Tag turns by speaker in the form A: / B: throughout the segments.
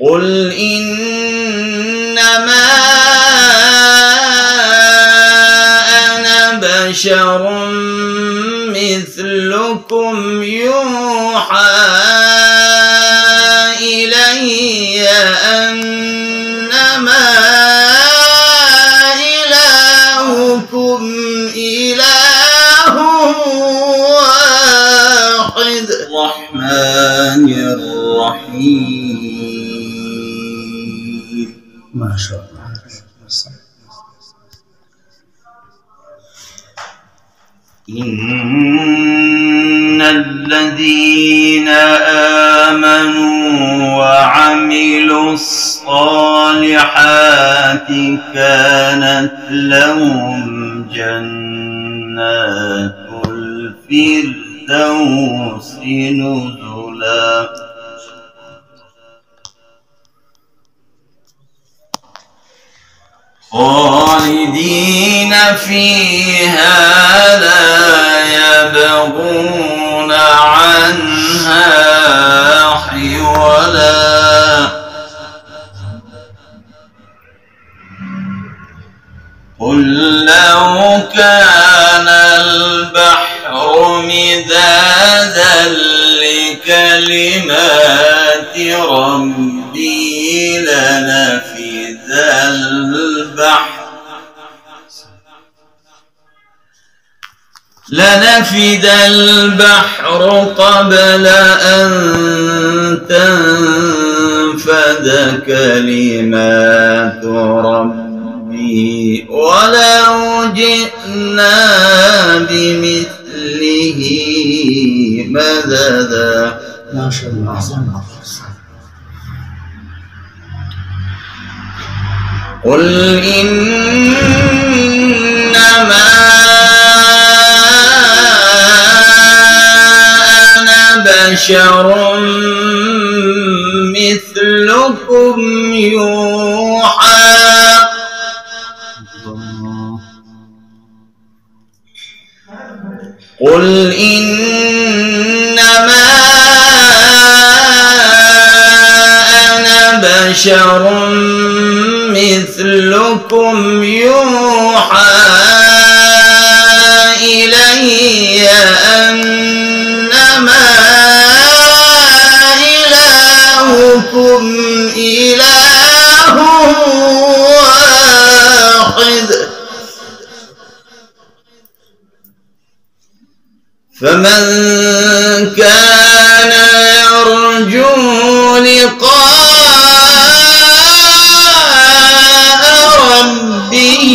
A: قل إنما أنا بشر مثلكم يوحى إلي أنما إلهكم إله واحد الرحمن الرحيم.
B: ما شاء الله.
A: إن الذين آمنوا وعملوا الصالحات كانت لهم جنات الفردوس نزلا خالدين فيها لا يبغون عنها حولا قل لو كان البحر مدادا لكلمات ربي لنفد البحر قبل أن تنفد كلمات ربي ولو جئنا بمثله مددا.
B: ما شاء الله.
A: قل إنما أنا بشر مثلكم يوحى قل إنما أنا بشر مثلكم يوحى إلي أنما إلهكم إله واحد فمن كان يرجو لقاء ربه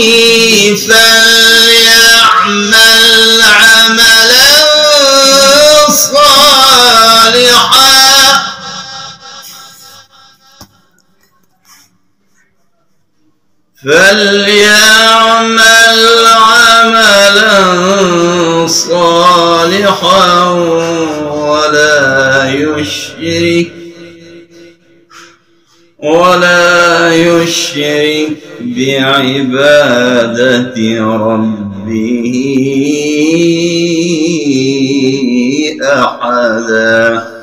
A: فليعمل عملا صالحا ولا يشرك بعبادة ربه أحدا.